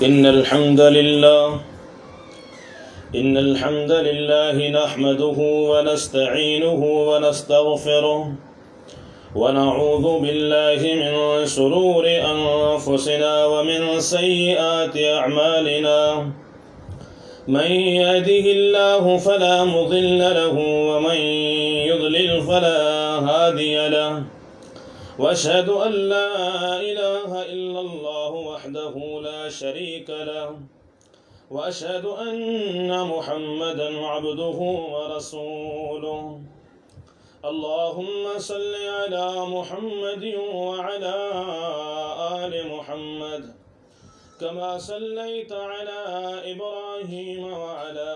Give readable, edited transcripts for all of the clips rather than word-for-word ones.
إن الحمد لله نحمده ونستعينه ونستغفره ونعوذ بالله من شرور أنفسنا ومن سيئات أعمالنا من يهده الله فلا مضل له ومن يضلل فلا هادي له وأشهد أن لا إله إلا الله وحده لا شريك له وأشهد أن محمدا عبده ورسوله اللهم صل على محمد وعلى آل محمد كما صليت على إبراهيم وعلى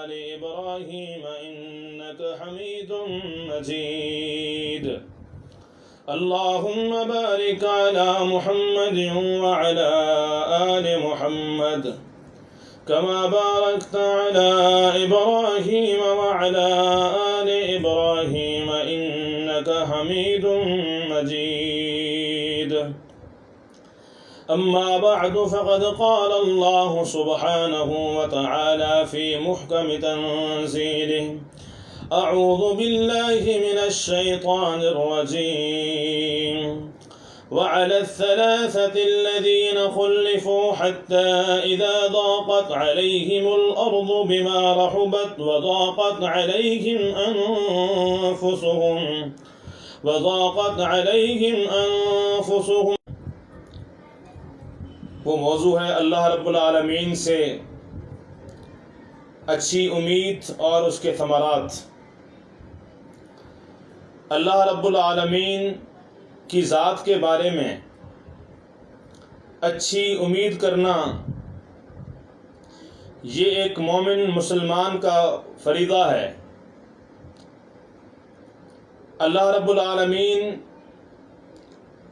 آل إبراهيم إنك حميد مجيد اللهم بارك على محمد وعلى آل محمد كما باركت على إبراهيم وعلى آل إبراهيم إنك حميد مجيد أما بعد فقد قال الله سبحانه وتعالى في محكم تنزيله أعوذ بالله من الشيطان الرجيم وعلى الثلاثة الذين خلفوا حتى إذا ضاقت عليهم الأرض بما رحبت وضاقت عليهم أنفسهم وہ موضوع ہے اللہ رب العالمین سے اچھی امید اور اس کے ثمرات۔ اللہ رب العالمین کی ذات کے بارے میں اچھی امید کرنا یہ ایک مومن مسلمان کا فریضہ ہے۔ اللہ رب العالمین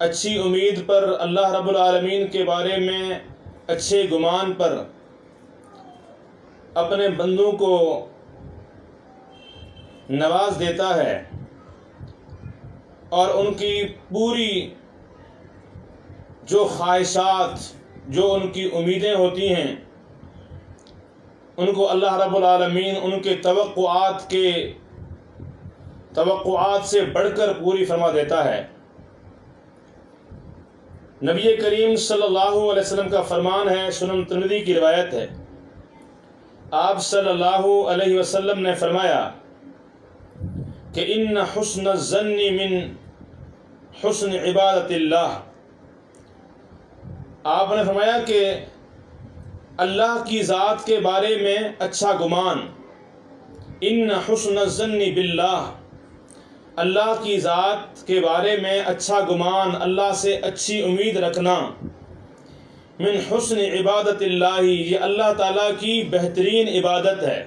اچھی امید پر، اللہ رب العالمین کے بارے میں اچھے گمان پر اپنے بندوں کو نواز دیتا ہے اور ان کی پوری جو خواہشات، جو ان کی امیدیں ہوتی ہیں، ان کو اللہ رب العالمین ان کے توقعات سے بڑھ کر پوری فرما دیتا ہے۔ نبی کریم صلی اللہ علیہ وسلم کا فرمان ہے، سنن ترمذی کی روایت ہے، آپ صلی اللہ علیہ وسلم نے فرمایا کہ ان حسن الظن من حسن عبادت اللہ۔ آپ نے فرمایا کہ اللہ کی ذات کے بارے میں اچھا گمان، ان حسن الظن باللہ، اللہ کی ذات کے بارے میں اچھا گمان، اللہ سے اچھی امید رکھنا، من حسن عبادت اللہ، یہ اللہ تعالیٰ کی بہترین عبادت ہے۔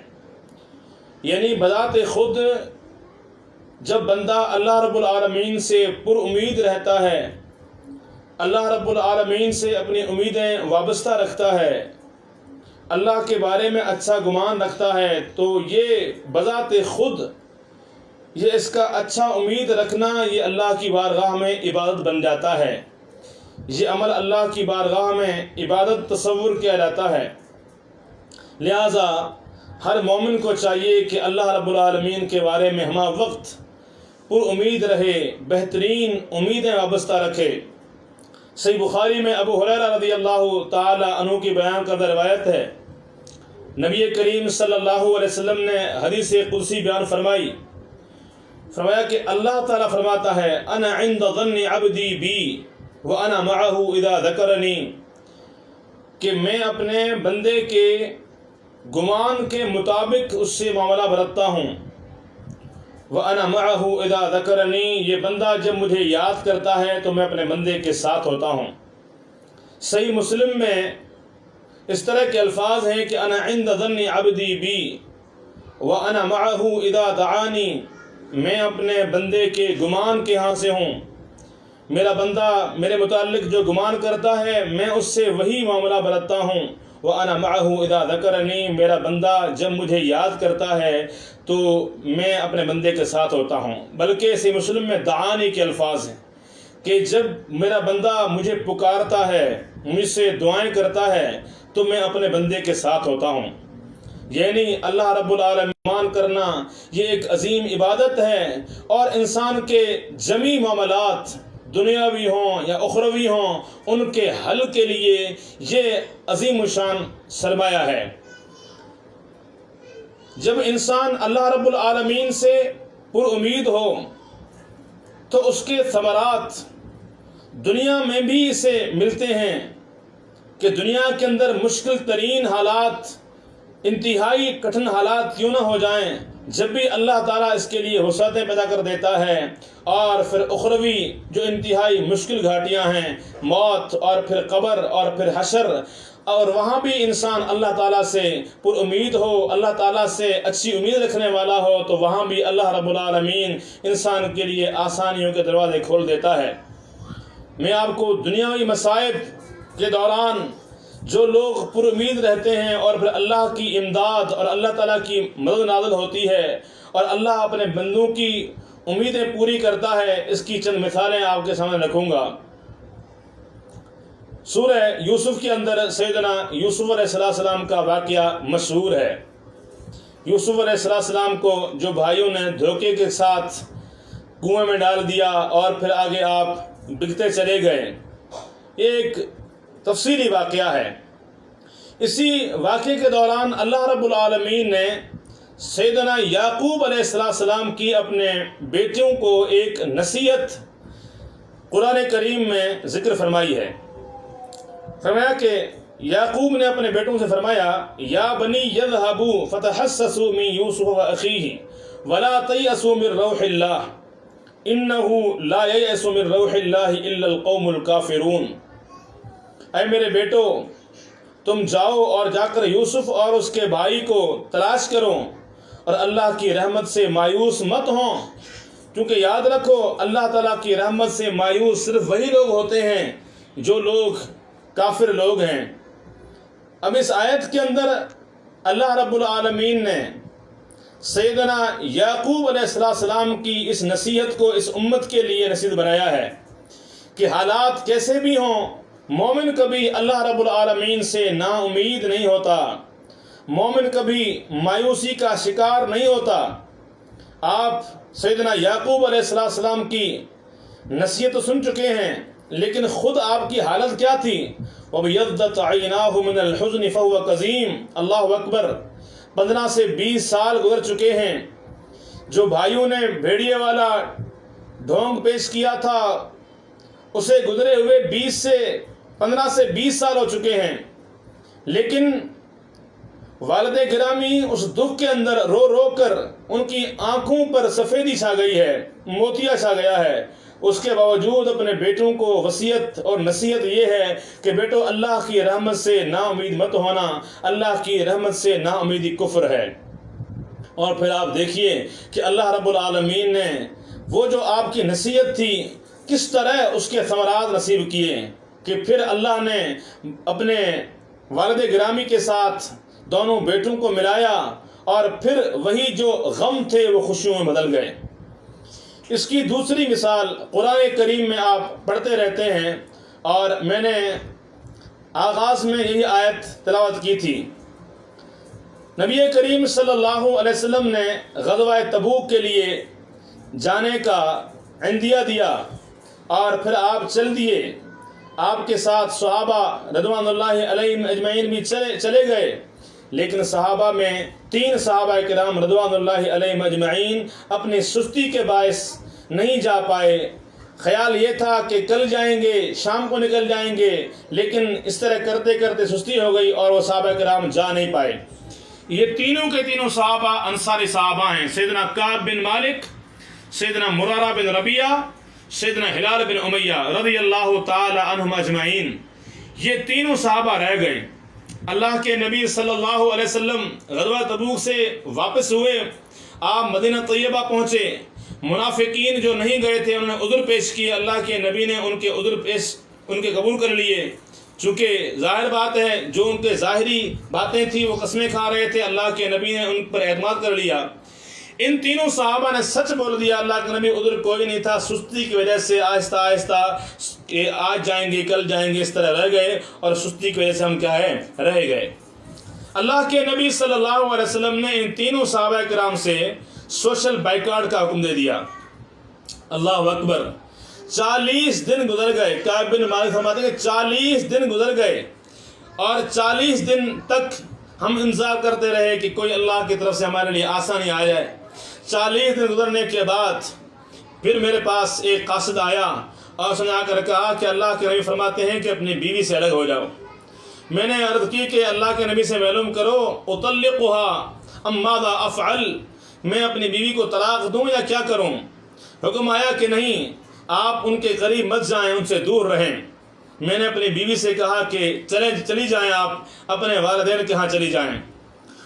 یعنی بذات خود جب بندہ اللہ رب العالمین سے پر امید رہتا ہے، اللہ رب العالمین سے اپنی امیدیں وابستہ رکھتا ہے، اللہ کے بارے میں اچھا گمان رکھتا ہے، تو یہ بذات خود یہ اس کا اچھا امید رکھنا یہ اللہ کی بارگاہ میں عبادت بن جاتا ہے۔ یہ عمل اللہ کی بارگاہ میں عبادت تصور کیا جاتا ہے۔ لہذا ہر مومن کو چاہیے کہ اللہ رب العالمین کے بارے میں ہمہ وقت پر امید رہے، بہترین امیدیں وابستہ رکھے۔ صحیح بخاری میں ابو ہریرہ رضی اللہ تعالی عنہ کی بیان کردہ روایت ہے، نبی کریم صلی اللہ علیہ وسلم نے حدیث قدسی بیان فرمایا کہ اللہ تعالیٰ فرماتا ہے، انا عند ظن عبدی بی وانا معه اذا ذکرنی، کہ میں اپنے بندے کے گمان کے مطابق اس سے معاملہ برتتا ہوں، وانا معه اذا ذکرنی، یہ بندہ جب مجھے یاد کرتا ہے تو میں اپنے بندے کے ساتھ ہوتا ہوں۔ صحیح مسلم میں اس طرح کے الفاظ ہیں کہ انا عند ظن عبدی بی وانا معه اذا دعانی، میں اپنے بندے کے گمان کے ہاں سے ہوں، میرا بندہ میرے متعلق جو گمان کرتا ہے میں اس سے وہی معاملہ برتتا ہوں۔ وَأَنَا مَعَهُ إِذَا ذَكَرَنِي، میرا بندہ جب مجھے یاد کرتا ہے تو میں اپنے بندے کے ساتھ ہوتا ہوں۔ بلکہ صحیح مسلم میں دعانی کے الفاظ ہیں کہ جب میرا بندہ مجھے پکارتا ہے، مجھ سے دعائیں کرتا ہے تو میں اپنے بندے کے ساتھ ہوتا ہوں۔ یعنی اللہ رب العالمین کرنا یہ ایک عظیم عبادت ہے، اور انسان کے جمی معاملات دنیاوی ہوں یا اخروی ہوں ان کے حل کے لیے یہ عظیم الشان سرمایہ ہے۔ جب انسان اللہ رب العالمین سے پر امید ہو تو اس کے ثمرات دنیا میں بھی اسے ملتے ہیں، کہ دنیا کے اندر مشکل ترین حالات، انتہائی کٹھن حالات کیوں نہ ہو جائیں، جب بھی اللہ تعالیٰ اس کے لیے وسعتیں پیدا کر دیتا ہے، اور پھر اخروی جو انتہائی مشکل گھاٹیاں ہیں، موت اور پھر قبر اور پھر حشر، اور وہاں بھی انسان اللہ تعالیٰ سے پر امید ہو، اللہ تعالیٰ سے اچھی امید رکھنے والا ہو، تو وہاں بھی اللہ رب العالمین انسان کے لیے آسانیوں کے دروازے کھول دیتا ہے۔ میں آپ کو دنیاوی مصائب کے دوران جو لوگ پر امید رہتے ہیں اور پھر اللہ کی امداد اور اللہ تعالیٰ کی مدد نازل ہوتی ہے اور اللہ اپنے بندوں کی امیدیں پوری کرتا ہے، اس کی چند مثالیں آپ کے سامنے رکھوں گا۔ سورہ یوسف کے اندر سیدنا یوسف علیہ السلام کا واقعہ مشہور ہے۔ یوسف علیہ السلام کو جو بھائیوں نے دھوکے کے ساتھ کنویں میں ڈال دیا اور پھر آگے آپ بکتے چلے گئے، ایک تفصیلی واقعہ ہے۔ اسی واقعے کے دوران اللہ رب العالمین نے سیدنا یعقوب علیہ السلام کی اپنے بیٹیوں کو ایک نصیحت قرآن کریم میں ذکر فرمائی ہے۔ فرمایا کہ یعقوب نے اپنے بیٹوں سے فرمایا، یا بنی یذهبوا فتحسسوا من یوسف واخیہ ولا تیأسوا من روح اللہ انہ لا ییأس من روح اللہ الا القوم الکافرون۔ اے میرے بیٹو، تم جاؤ اور جا کر یوسف اور اس کے بھائی کو تلاش کرو، اور اللہ کی رحمت سے مایوس مت ہوں، کیونکہ یاد رکھو اللہ تعالیٰ کی رحمت سے مایوس صرف وہی لوگ ہوتے ہیں جو لوگ کافر لوگ ہیں۔ اب اس آیت کے اندر اللہ رب العالمین نے سیدنا یعقوب علیہ السلام کی اس نصیحت کو اس امت کے لیے نصیحت بنایا ہے کہ حالات کیسے بھی ہوں، مومن کبھی اللہ رب العالمین سے نا امید نہیں ہوتا، مومن کبھی مایوسی کا شکار نہیں ہوتا۔ آپ سیدنا یعقوب علیہ السلام کی نصیحت سن چکے ہیں، لیکن خود آپ کی حالت کیا تھی؟ وَبِيَضَّتْ عَيْنَاهُ مِنَ الْحُزْنِ فَهُوَ كَظِيمٌ۔ اللہ اکبر، 15 سے 20 سال گزر چکے ہیں۔ جو بھائیوں نے بھیڑیے والا ڈھونگ پیش کیا تھا، اسے گزرے ہوئے 15 سے 20 سال ہو چکے ہیں، لیکن والد گرامی اس دکھ کے اندر رو رو کر ان کی آنکھوں پر سفیدی چھا گئی ہے، موتیا چھا گیا ہے۔ اس کے باوجود اپنے بیٹوں کو وصیت اور نصیحت یہ ہے کہ بیٹو، اللہ کی رحمت سے نا امید مت ہونا، اللہ کی رحمت سے نا امیدی کفر ہے۔ اور پھر آپ دیکھیے کہ اللہ رب العالمین نے وہ جو آپ کی نصیحت تھی کس طرح اس کے ثمرات نصیب کیے، کہ پھر اللہ نے اپنے والد گرامی کے ساتھ دونوں بیٹوں کو ملایا، اور پھر وہی جو غم تھے وہ خوشیوں میں بدل گئے۔ اس کی دوسری مثال قرآن کریم میں آپ پڑھتے رہتے ہیں، اور میں نے آغاز میں یہی آیت تلاوت کی تھی۔ نبی کریم صلی اللہ علیہ وسلم نے غزوہ تبوک کے لیے جانے کا عندیہ دیا، اور پھر آپ چل دیے۔ آپ کے ساتھ صحابہ رضوان اللہ علیہم اجمعین بھی چلے گئے، لیکن صحابہ میں 3 صحابہ کرام رضوان اللہ علیہم اجمعین اپنی سستی کے باعث نہیں جا پائے۔ خیال یہ تھا کہ کل جائیں گے، شام کو نکل جائیں گے، لیکن اس طرح کرتے کرتے سستی ہو گئی اور وہ صحابہ کرام جا نہیں پائے۔ یہ تینوں کے تینوں صحابہ انصاری صحابہ ہیں، سیدنا کعب بن مالک، سیدنا مرارہ بن ربیعہ، سیدنا ہلال بن امیہ رضی اللہ تعالی عنہم اجمعین۔ یہ تینوں صحابہ رہ گئے۔ اللہ کے نبی صلی اللہ علیہ وسلم غزوہ تبوک سے واپس ہوئے، آپ مدینہ طیبہ پہنچے۔ منافقین جو نہیں گئے تھے انہوں نے عذر پیش کیے، اللہ کے نبی نے ان کے قبول کر لیے، چونکہ ظاہر بات ہے جو ان کے ظاہری باتیں تھیں وہ قسمیں کھا رہے تھے، اللہ کے نبی نے ان پر اعتماد کر لیا۔ ان تینوں صحابہ نے سچ بول دیا، اللہ کے نبی ادھر کوئی نہیں تھا، سستی کی وجہ سے آہستہ آہستہ آج جائیں گے کل جائیں گے اس طرح رہ گئے، اور سستی کی وجہ سے ہم کیا ہے رہ گئے۔ اللہ کے نبی صلی اللہ علیہ وسلم نے ان تینوں صحابہ کرام سے سوشل بائیکاٹ کا حکم دے دیا۔ اللہ اکبر۔ 40 دن گزر گئے، کعب بن مالک فرماتے ہیں کہ 40 دن گزر گئے، اور 40 دن تک ہم انتظار کرتے رہے کہ کوئی اللہ کی طرف سے ہمارے لیے آسانی آ جائے۔ 40 دن گزرنے کے بعد پھر میرے پاس ایک قاصد آیا اور اس نے آ کر کہا کہ اللہ کے نبی فرماتے ہیں کہ اپنی بیوی سے الگ ہو جاؤ۔ میں نے عرض کی کہ اللہ کے نبی سے معلوم کرو، اطلقها ام ماذا افعل، میں اپنی بیوی کو طلاق دوں یا کیا کروں؟ حکم آیا کہ نہیں، آپ ان کے قریب مت جائیں، ان سے دور رہیں۔ میں نے اپنی بیوی سے کہا کہ چلی جائیں، آپ اپنے والدین کے ہاں چلی جائیں۔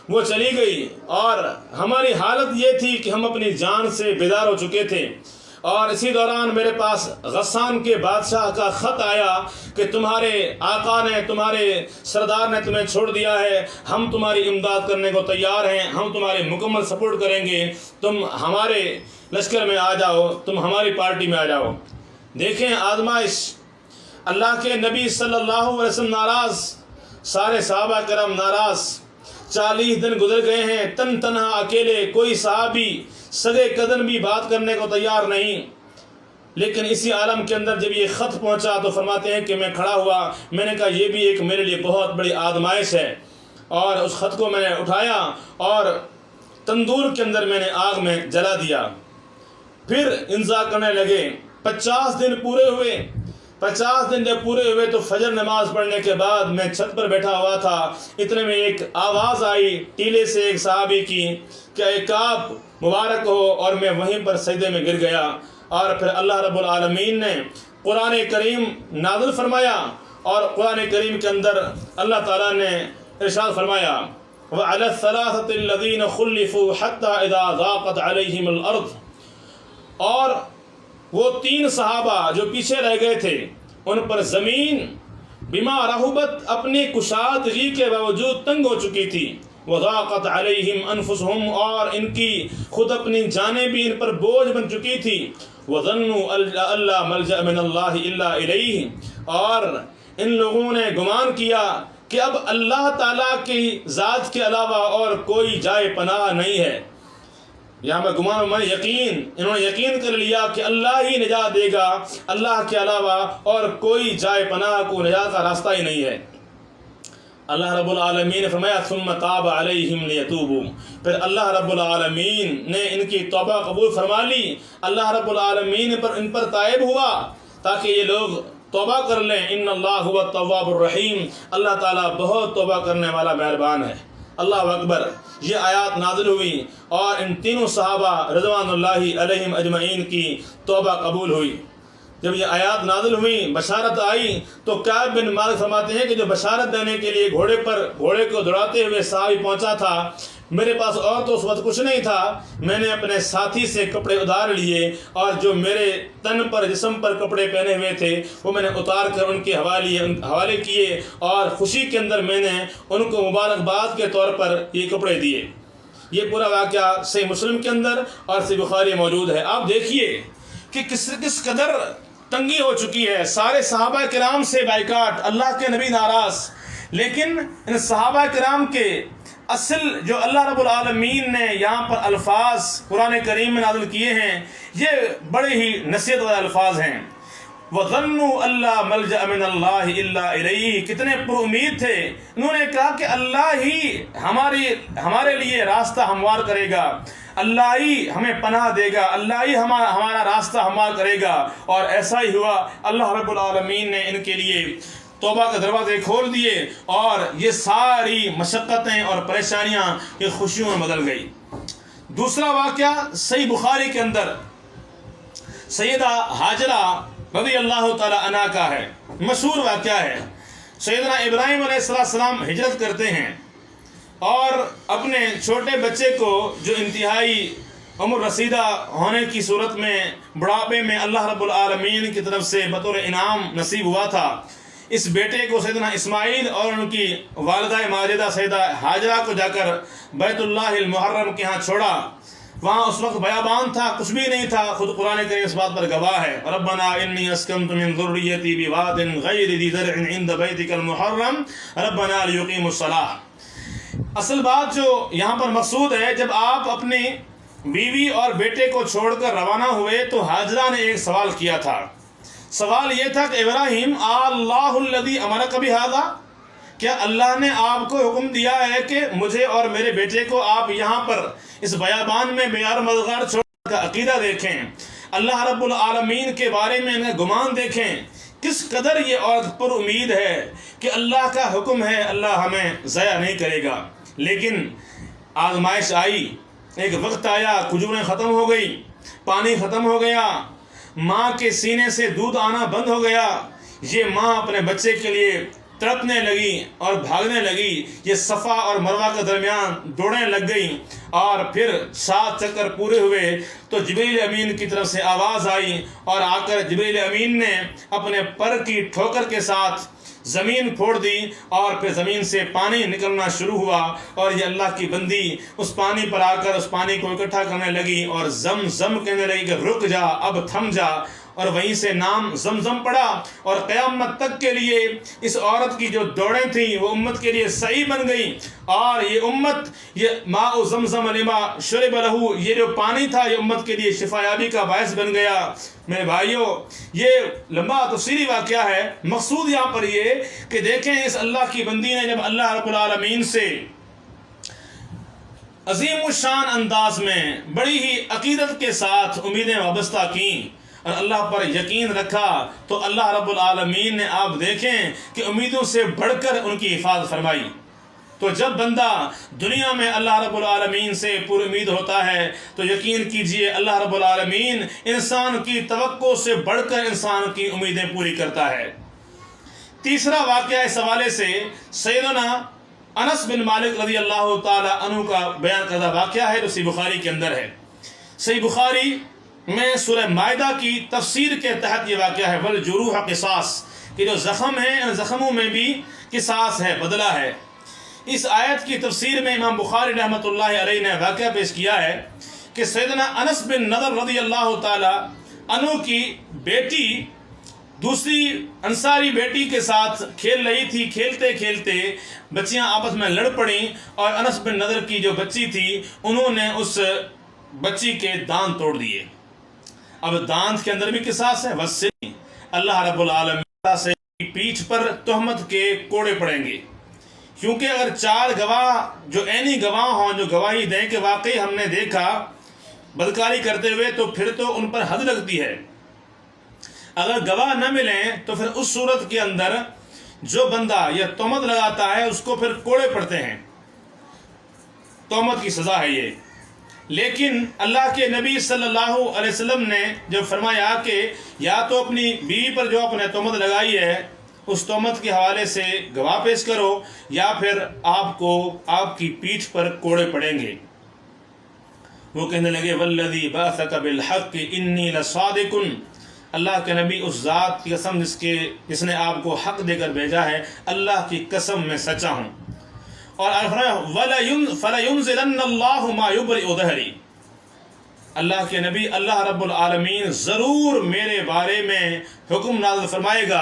وہ چلی گئی، اور ہماری حالت یہ تھی کہ ہم اپنی جان سے بیدار ہو چکے تھے، اور اسی دوران میرے پاس غسان کے بادشاہ کا خط آیا کہ تمہارے آقا نے، تمہارے سردار نے تمہیں چھوڑ دیا ہے، ہم تمہاری امداد کرنے کو تیار ہیں، ہم تمہاری مکمل سپورٹ کریں گے، تم ہمارے لشکر میں آ جاؤ، تم ہماری پارٹی میں آ جاؤ۔ دیکھیں آزمائش، اللہ کے نبی صلی اللہ علیہ وسلم ناراض، سارے صحابہ کرام ناراض، 40 دن گزر گئے ہیں، تن تنہا اکیلے، کوئی صحابی سگے قدم بھی بات کرنے کو تیار نہیں۔ لیکن اسی عالم کے اندر جب یہ خط پہنچا تو فرماتے ہیں کہ میں کھڑا ہوا، میں نے کہا یہ بھی ایک میرے لیے بہت بڑی آزمائش ہے، اور اس خط کو میں نے اٹھایا اور تندور کے اندر میں نے آگ میں جلا دیا۔ پھر انتظار کرنے لگے، 50 دن پورے ہوئے۔ 50 دن جب پورے ہوئے تو فجر نماز پڑھنے کے بعد میں چھت پر بیٹھا ہوا تھا، اتنے میں ایک آواز آئی ٹیلے سے ایک صحابی کی کہ اے کعب مبارک ہو، اور میں وہیں پر سجدے میں گر گیا۔ اور پھر اللہ رب العالمین نے قرآن کریم نازل فرمایا، اور قرآن کریم کے اندر اللہ تعالیٰ نے ارشاد فرمایا وَعَلَى الثَّلَاثَةِ الَّذِينَ خُلِّفُوا حَتَّى إِذَا ضَاقَتْ عَلَيْهِمُ الْأَرْضُ، اور وہ 3 صحابہ جو پیچھے رہ گئے تھے، ان پر زمین بما رحبت اپنی کشادگی کے باوجود تنگ ہو چکی تھی، وضاقت علیہم انفسہم، اور ان کی خود اپنی جانیں بھی ان پر بوجھ بن چکی تھی، وظنوا الا ملجأ من اللہ الا الیہ، اور ان لوگوں نے گمان کیا کہ اب اللہ تعالیٰ کی ذات کے علاوہ اور کوئی جائے پناہ نہیں ہے۔ یہاں میں گمان میں یقین، انہوں نے یقین کر لیا کہ اللہ ہی نجات دے گا، اللہ کے علاوہ اور کوئی جائے پناہ کو نجات کا راستہ ہی نہیں ہے۔ اللہ رب العالمین نے فرمایا ثم تاب علیہم لیتوبوا، پھر اللہ رب العالمین نے ان کی توبہ قبول فرما لی، اللہ رب العالمین ان پر تائب ہوا تاکہ یہ لوگ توبہ کر لیں۔ ان اللہ هو التواب الرحیم، اللہ تعالیٰ بہت توبہ کرنے والا مہربان ہے۔ اللہ اکبر۔ یہ آیات نازل ہوئی اور ان تینوں صحابہ رضوان اللہ علیہم اجمعین کی توبہ قبول ہوئی۔ جب یہ آیات نازل ہوئی، بشارت آئی، تو کعب بن مالک فرماتے ہیں کہ جو بشارت دینے کے لیے گھوڑے کو دوڑاتے ہوئے صحابی پہنچا تھا، میرے پاس اور تو اس وقت کچھ نہیں تھا، میں نے اپنے ساتھی سے کپڑے ادھار لیے، اور جو میرے تن پر جسم پر کپڑے پہنے ہوئے تھے وہ میں نے اتار کر ان کے حوالے کیے، اور خوشی کے اندر میں نے ان کو مبارکباد کے طور پر یہ کپڑے دیے۔ یہ پورا واقعہ صحیح مسلم کے اندر اور صحیح بخاری موجود ہے۔ آپ دیکھیے کہ کس قدر تنگی ہو چکی ہے، سارے صحابہ کرام سے بائیکاٹ، اللہ کے نبی ناراض، لیکن ان صحابہ کرام کے اصل جو اللہ رب العالمین نے یہاں پر الفاظ قرآن کریم میں نازل کیے ہیں، یہ بڑے ہی نصیحت والے الفاظ ہیں۔ وَظَنُّوا أَلَّا مَلْجَأَ مِنَ اللَّهِ إِلَّا إِلَيْهِ، کتنے پر امید تھے، انہوں نے کہا کہ اللہ ہی ہمارے لیے راستہ ہموار کرے گا، اللہ ہی ہمیں پناہ دے گا، اللہ ہی ہمارا راستہ ہموار کرے گا، اور ایسا ہی ہوا۔ اللہ رب العالمین نے ان کے لیے توبہ کے دروازے کھول دیے، اور یہ ساری مشقتیں اور پریشانیاں یہ خوشیوں میں بدل گئی۔ دوسرا واقعہ صحیح بخاری کے اندر سیدہ ہاجرہ رضی اللہ تعالی عنہ کا ہے، مشہور واقعہ ہے۔ سیدنا ابراہیم علیہ السلام ہجرت کرتے ہیں، اور اپنے چھوٹے بچے کو جو انتہائی عمر رسیدہ ہونے کی صورت میں بڑھاپے میں اللہ رب العالمین کی طرف سے بطور انعام نصیب ہوا تھا، اس بیٹے کو سیدنا اسماعیل اور ان کی والدہ ماجدہ سیدہ ہاجرہ کو جا کر بیت اللہ المحرم کے ہاں چھوڑا۔ وہاں اس وقت بیابان تھا، کچھ بھی نہیں تھا. خود قرآن کریم اس بات پر گواہ ہے. ربنا انی اسکنت من ذریتی بواد غیر ذی زرع عند بیتک المحرم ربنا لیقیموا الصلاۃ. اصل بات جو یہاں پر مقصود ہے، جب آپ اپنی بیوی اور بیٹے کو چھوڑ کر روانہ ہوئے تو حاجرہ نے ایک سوال کیا تھا. سوال یہ تھا کہ ابراہیم اللہ الذی امرک بہذا، کیا اللہ نے آپ کو حکم دیا ہے کہ مجھے اور میرے بیٹے کو آپ یہاں پر اس بیابان میں بیار مددگار چھوڑنے کا عقیدہ دیکھیں، اللہ رب العالمین کے بارے میں انہیں گمان دیکھیں. کس قدر یہ عورت پر امید ہے کہ اللہ کا حکم ہے، اللہ ہمیں ضائع نہیں کرے گا. لیکن آزمائش آئی، ایک وقت آیا، کھجوریں ختم ہو گئی، پانی ختم ہو گیا، ماں کے سینے سے دودھ آنا بند ہو گیا. یہ ماں اپنے بچے کے لیے تڑپنے لگی اور بھاگنے لگی. یہ صفا اور مروہ کے درمیان دوڑنے لگ گئی اور پھر 7 چکر پورے ہوئے تو جبریل امین کی طرف سے آواز آئی اور آ کر جبریل امین نے اپنے پر کی ٹھوکر کے ساتھ زمین پھوڑ دی اور پھر زمین سے پانی نکلنا شروع ہوا. اور یہ اللہ کی بندی اس پانی پر آ کر اس پانی کو اکٹھا کرنے لگی اور زم زم کہنے لگی کہ رک جا، اب تھم جا. اور وہیں سے نام زمزم پڑا اور قیامت تک کے لیے اس عورت کی جو دوڑیں تھیں وہ امت کے لیے صحیح بن گئی. اور یہ امت، یہ ماء زمزم لما شرب لہو، یہ جو پانی تھا یہ امت کے لیے شفا یابی کا باعث بن گیا. میرے بھائیوں، یہ لمبا تفصیلی واقعہ ہے. مقصود یہاں پر یہ کہ دیکھیں اس اللہ کی بندی نے جب اللہ رب العالمین سے عظیم الشان انداز میں بڑی ہی عقیدت کے ساتھ امیدیں وابستہ کیں اور اللہ پر یقین رکھا تو اللہ رب العالمین نے، آپ دیکھیں کہ امیدوں سے بڑھ کر ان کی حفاظت فرمائی. تو جب بندہ دنیا میں اللہ رب العالمین سے پر امید ہوتا ہے تو یقین کیجئے اللہ رب العالمین انسان کی توقع سے بڑھ کر انسان کی امیدیں پوری کرتا ہے. تیسرا واقعہ اس حوالے سے سیدنا انس بن مالک رضی اللہ تعالی عنہ کا بیان کردہ واقعہ ہے جو صحیح بخاری کے اندر ہے. صحیح بخاری میں سورہ مائدہ کی تفسیر کے تحت یہ واقعہ ہے. والجروح قصاص، کہ جو زخم ہیں ان زخموں میں بھی قصاص ہے، بدلہ ہے. اس آیت کی تفسیر میں امام بخاری رحمۃ اللہ علیہ نے واقعہ پیش کیا ہے کہ سیدنا انس بن نضر رضی اللہ تعالی عنہ کی بیٹی دوسری انصاری بیٹی کے ساتھ کھیل رہی تھی. کھیلتے کھیلتے بچیاں آپس میں لڑ پڑیں اور انس بن نضر کی جو بچی تھی انہوں نے اس بچی کے دانت توڑ دیے. اب دانت کے اندر بھی قصاص ہے. وَالسِّنِ، اللہ رب العالمین سے پیٹھ پر تہمت کے کوڑے پڑیں گے. کیونکہ اگر 4 گواہ جو عینی گواہ ہوں جو گواہی دیں کہ واقعی ہم نے دیکھا بدکاری کرتے ہوئے تو پھر تو ان پر حد لگتی ہے. اگر گواہ نہ ملیں تو پھر اس صورت کے اندر جو بندہ یہ تہمت لگاتا ہے اس کو پھر کوڑے پڑتے ہیں. تہمت کی سزا ہے یہ. لیکن اللہ کے نبی صلی اللہ علیہ وسلم نے جو فرمایا کہ یا تو اپنی بیوی پر جو آپ نے تہمت لگائی ہے اس تہمت کے حوالے سے گواہ پیش کرو یا پھر آپ کو آپ کی پیٹھ پر کوڑے پڑیں گے. وہ کہنے لگے والذی بعثک بالحق انی لصادق، اللہ کے نبی اس ذات کی قسم جس نے آپ کو حق دے کر بھیجا ہے، اللہ کی قسم میں سچا ہوں. اور فَلَيُنزِلَنَّ اللَّهُ مَا يُبْرِئُ ظَهْرِي، اللہ کے نبی اللہ رب العالمین ضرور میرے بارے میں حکم نازل فرمائے گا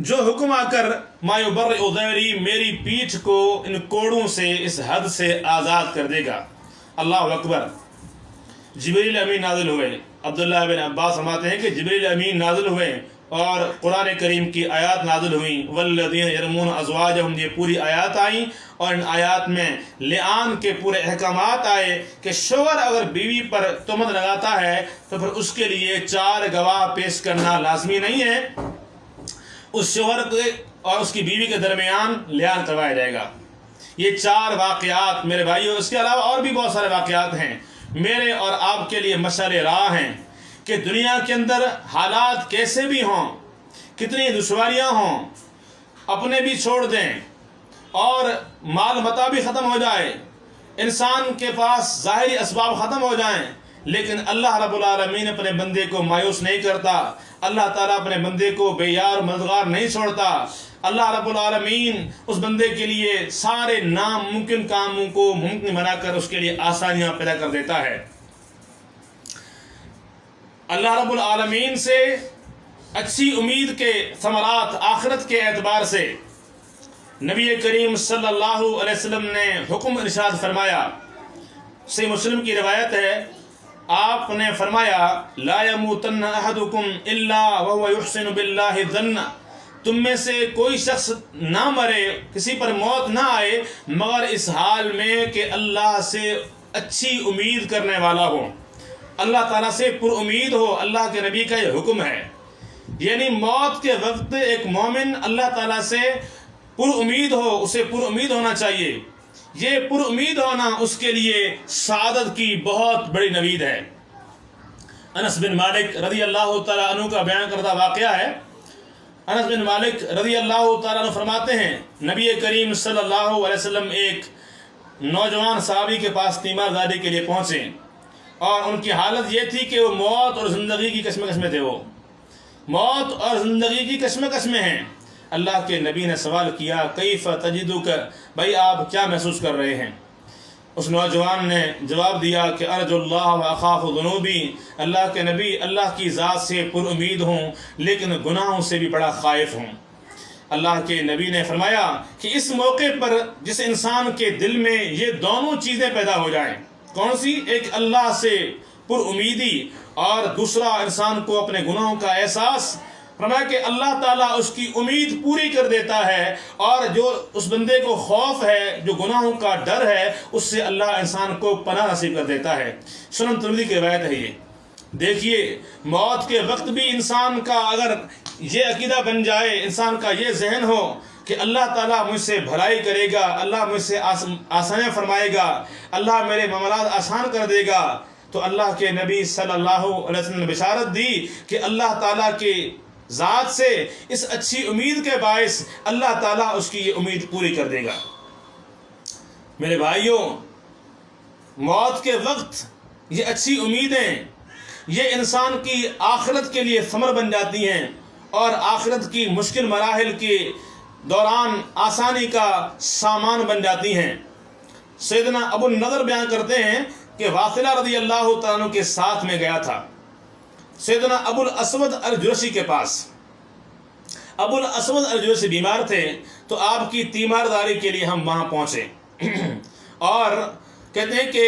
جو حکم آ کر مَا يُبْرِئُ ظَهْرِي میری پیٹھ کو ان کوڑوں سے، اس حد سے آزاد کر دے گا. اللہ اکبر. جبریل امین نازل ہوئے. عبداللہ بن عباس فرماتے ہیں کہ جبریل امین نازل ہوئے اور قرآن کریم کی آیات نازل ہوئیں. والذین یرمون ازواجہم، یہ پوری آیات آئیں اور ان آیات میں لعان کے پورے احکامات آئے کہ شوہر اگر بیوی پر تہمت لگاتا ہے تو پھر اس کے لیے 4 گواہ پیش کرنا لازمی نہیں ہے. اس شوہر کے اور اس کی بیوی کے درمیان لعان کروایا جائے گا. یہ 4 واقعات میرے بھائیوں، اس کے علاوہ اور بھی بہت سارے واقعات ہیں، میرے اور آپ کے لیے مشعل راہ ہیں کہ دنیا کے اندر حالات کیسے بھی ہوں، کتنی دشواریاں ہوں، اپنے بھی چھوڑ دیں اور مال متاع بھی ختم ہو جائے، انسان کے پاس ظاہری اسباب ختم ہو جائیں، لیکن اللہ رب العالمین اپنے بندے کو مایوس نہیں کرتا. اللہ تعالیٰ اپنے بندے کو بے یار مددگار نہیں چھوڑتا. اللہ رب العالمین اس بندے کے لیے سارے ناممکن کاموں کو ممکن بنا کر اس کے لیے آسانیاں پیدا کر دیتا ہے۔ اللہ رب العالمین سے اچھی امید کے ثمرات آخرت کے اعتبار سے نبی کریم صلی اللہ علیہ وسلم نے حکم ارشاد فرمایا۔ صحیح مسلم کی روایت ہے، آپ نے فرمایا لا یموتن احدکم الا وهو یحسن باللہ الظن، تم میں سے کوئی شخص نہ مرے، کسی پر موت نہ آئے مگر اس حال میں کہ اللہ سے اچھی امید کرنے والا ہو، اللہ تعالیٰ سے پر امید ہو۔ اللہ کے نبی کا یہ حکم ہے، یعنی موت کے وقت ایک مومن اللہ تعالیٰ سے پر امید ہو، اسے پر امید ہونا چاہیے۔ یہ پر امید ہونا اس کے لیے سعادت کی بہت بڑی نوید ہے۔ انس بن مالک رضی اللہ تعالیٰ عنہ کا بیان کردہ واقعہ ہے۔ انس بن مالک رضی اللہ تعالیٰ عنہ فرماتے ہیں، نبی کریم صلی اللہ علیہ وسلم ایک نوجوان صحابی کے پاس تیمارداری کے لیے پہنچے اور ان کی حالت یہ تھی کہ وہ موت اور زندگی کی کشمکش میں تھے، وہ موت اور زندگی کی کشمکش میں ہیں۔ اللہ کے نبی نے سوال کیا کیف تجدک، بھائی آپ کیا محسوس کر رہے ہیں؟ اس نوجوان نے جواب دیا کہ ارجو اللہ و اخاف ذنوبی، اللہ کے نبی اللہ کی ذات سے پر امید ہوں لیکن گناہوں سے بھی بڑا خائف ہوں۔ اللہ کے نبی نے فرمایا کہ اس موقع پر جس انسان کے دل میں یہ دونوں چیزیں پیدا ہو جائیں، کون سی؟ ایک اللہ سے پر امیدی اور دوسرا انسان کو اپنے گناہوں کا احساس، فرمایا کہ اللہ تعالیٰ اس کی امید پوری کر دیتا ہے، اور جو اس بندے کو خوف ہے، جو گناہوں کا ڈر ہے، اس سے اللہ انسان کو پناہ نصیب کر دیتا ہے۔ سنن ترمذی کی روایت ہے یہ۔ دیکھیے موت کے وقت بھی انسان کا اگر یہ عقیدہ بن جائے، انسان کا یہ ذہن ہو کہ اللہ تعالیٰ مجھ سے بھلائی کرے گا، اللہ مجھ سے آسانیاں فرمائے گا، اللہ میرے معاملات آسان کر دے گا، تو اللہ کے نبی صلی اللہ علیہ وسلم نے بشارت دی کہ اللہ تعالیٰ کے ذات سے اس اچھی امید کے باعث اللہ تعالیٰ اس کی یہ امید پوری کر دے گا۔ میرے بھائیوں، موت کے وقت یہ اچھی امیدیں یہ انسان کی آخرت کے لیے ثمر بن جاتی ہیں اور آخرت کی مشکل مراحل کے دوران آسانی کا سامان بن جاتی ہیں۔ سیدنا ابو النضر بیان کرتے ہیں کہ واصلہ رضی اللہ تعالیٰ عنہ کے ساتھ میں گیا تھا سیدنا ابو الاسود الجرشی کے پاس۔ ابو الاسود الجرشی بیمار تھے تو آپ کی تیمارداری کے لیے ہم وہاں پہنچے اور کہتے ہیں کہ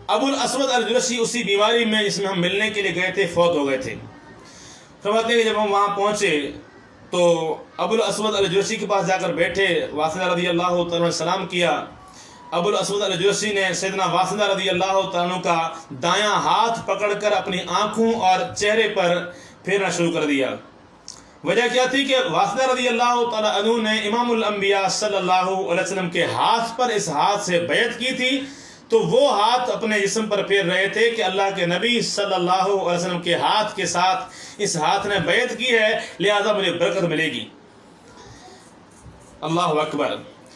ابو الاسود الجرشی اسی بیماری میں جس میں ہم ملنے کے لیے گئے تھے فوت ہو گئے تھے۔ فرماتے ہیں کہ جب ہم وہاں پہنچے تو ابو الاسود الجرشی کے پاس جا کر بیٹھے، واصلہ رضی اللہ تعالیٰ نے سلام کیا۔ ابو الاسود الجرشی نے سیدنا واصلہ رضی اللہ تعالیٰ عنہ کا دایاں ہاتھ پکڑ کر اپنی آنکھوں اور چہرے پر پھیرنا شروع کر دیا۔ وجہ کیا تھی کہ واصلہ رضی اللہ تعالیٰ عنہ نے امام الانبیاء صلی اللہ علیہ وسلم کے ہاتھ پر اس ہاتھ سے بیعت کی تھی، تو وہ ہاتھ اپنے جسم پر پھیر رہے تھے کہ اللہ کے نبی صلی اللہ علیہ وسلم کے ہاتھ کے ساتھ اس ہاتھ نے بیعت کی ہے، لہذا مجھے برکت ملے گی۔ اللہ اکبر۔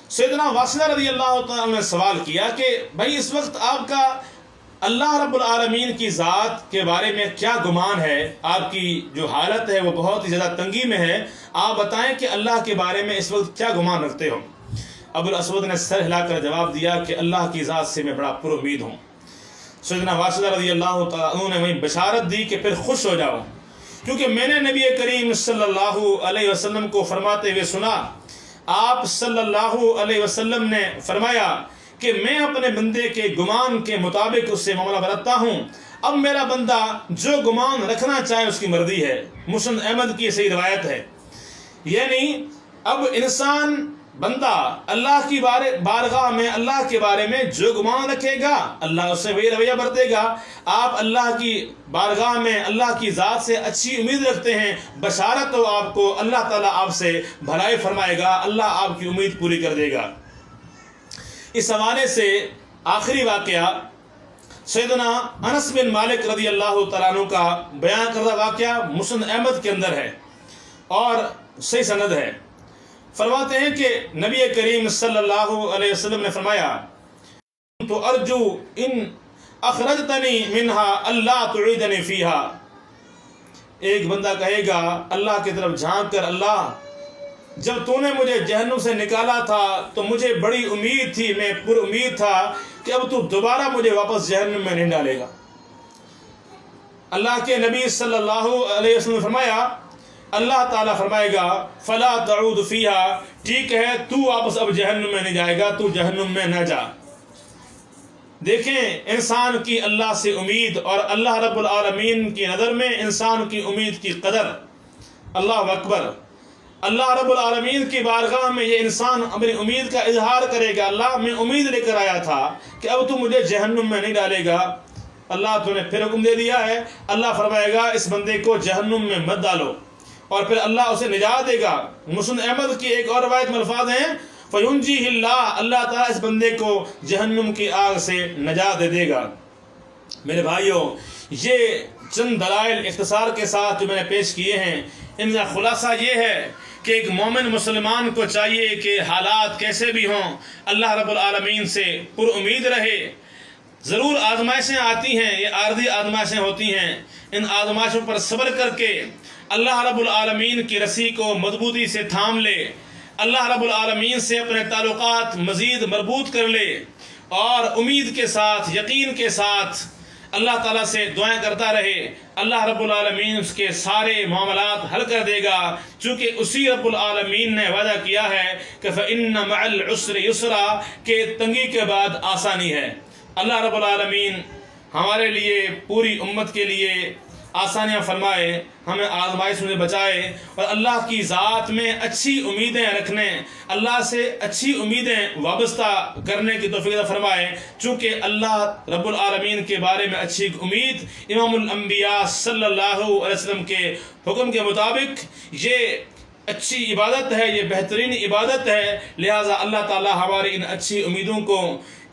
سیدنا واصلہ رضی اللہ تعالیٰ نے سوال کیا کہ بھائی اس وقت آپ کا اللہ رب العالمین کی ذات کے بارے میں کیا گمان ہے؟ آپ کی جو حالت ہے وہ بہت ہی زیادہ تنگی میں ہے، آپ بتائیں کہ اللہ کے بارے میں اس وقت کیا گمان رکھتے ہو؟ ابو الاسود نے سر ہلا کر جواب دیا کہ اللہ کی ذات سے میں بڑا پر امید ہوں۔ سیدنا واصلہ رضی اللہ تعالیٰ نے وہیں بشارت دی کہ پھر خوش ہو جاؤ، کیونکہ میں نے نبی کریم صلی اللہ علیہ وسلم کو فرماتے ہوئے سنا، آپ صلی اللہ علیہ وسلم نے فرمایا کہ میں اپنے بندے کے گمان کے مطابق اس سے معاملہ برتتا ہوں، اب میرا بندہ جو گمان رکھنا چاہے اس کی مرضی ہے۔ مسند احمد کی صحیح روایت ہے، یعنی اب انسان بندہ اللہ کی بارگاہ میں اللہ کے بارے میں جو گمان رکھے گا اللہ اس سے وہی رویہ برتے گا۔ آپ اللہ کی بارگاہ میں اللہ کی ذات سے اچھی امید رکھتے ہیں، بشارت ہو آپ کو، اللہ تعالیٰ آپ سے بھلائی فرمائے گا، اللہ آپ کی امید پوری کر دے گا۔ اس حوالے سے آخری واقعہ سیدنا انس بن مالک رضی اللہ تعالیٰ عنہ کا بیان کردہ واقعہ مسند احمد کے اندر ہے اور صحیح سند ہے۔ فرماتے ہیں کہ نبی کریم صلی اللہ علیہ وسلم نے فرمایا تو ارجو ان اخرجتنی منہا اللہ تعیدنی فیہا، ایک بندہ کہے گا اللہ کی طرف جھانک کر، اللہ جب تو نے مجھے جہنم سے نکالا تھا تو مجھے بڑی امید تھی، میں پر امید تھا کہ اب تو دوبارہ مجھے واپس جہنم میں نہیں ڈالے گا۔ اللہ کے نبی صلی اللہ علیہ وسلم نے فرمایا، اللہ تعالیٰ فرمائے گا فلا تعود فیہا، ٹھیک ہے تو واپس اب جہنم میں نہیں جائے گا، تو جہنم میں نہ جا۔ دیکھیں انسان کی اللہ سے امید اور اللہ رب العالمین کی نظر میں انسان کی امید کی قدر، اللہ اکبر۔ اللہ رب العالمین کی بارگاہ میں یہ انسان اپنی امید کا اظہار کرے گا، اللہ میں امید لے کر آیا تھا کہ اب تو مجھے جہنم میں نہیں ڈالے گا، اللہ تو نے پھر حکم دے دیا ہے، اللہ فرمائے گا اس بندے کو جہنم میں مت ڈالو، اور پھر اللہ اسے نجات دے گا۔ مسند احمد کی ایک اور روایت میں الفاظ ہیں فَيُنْجِيهِ اللَّهُ، اللہ تعالیٰ اس بندے کو جہنم کی آگ سے نجات دے گا۔ میرے بھائیوں، یہ چند دلائل اختصار کے ساتھ جو میں نے پیش کیے ہیں، ان کا خلاصہ یہ ہے کہ ایک مومن مسلمان کو چاہیے کہ حالات کیسے بھی ہوں اللہ رب العالمین سے پر امید رہے۔ ضرور آزمائشیں آتی ہیں، یہ عارضی آزمائشیں ہوتی ہیں، ان آزمائشوں پر صبر کر کے اللہ رب العالمین کی رسی کو مضبوطی سے تھام لے، اللہ رب العالمین سے اپنے تعلقات مزید مربوط کر لے، اور امید کے ساتھ، یقین کے ساتھ اللہ تعالیٰ سے دعائیں کرتا رہے، اللہ رب العالمین اس کے سارے معاملات حل کر دے گا، چونکہ اسی رب العالمین نے وعدہ کیا ہے کہ فَإِنَّ مَعَ الْعُسْرِ يُسْرًا، کہ تنگی کے بعد آسانی ہے۔ اللہ رب العالمین ہمارے لیے، پوری امت کے لیے آسانیاں فرمائے، ہمیں آزمائشوں سے بچائے، اور اللہ کی ذات میں اچھی امیدیں رکھنے، اللہ سے اچھی امیدیں وابستہ کرنے کی توفیق عطا فرمائے، چونکہ اللہ رب العالمین کے بارے میں اچھی امید امام الانبیاء صلی اللہ علیہ وسلم کے حکم کے مطابق یہ اچھی عبادت ہے، یہ بہترین عبادت ہے، لہٰذا اللہ تعالیٰ ہماری ان اچھی امیدوں کو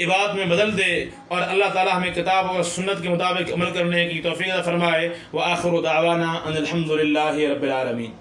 عبادت میں بدل دے، اور اللہ تعالیٰ ہمیں کتاب اور سنت کے مطابق عمل کرنے کی توفیق عطا فرمائے۔ وآخر دعوانا ان الحمد للہ رب العالمین۔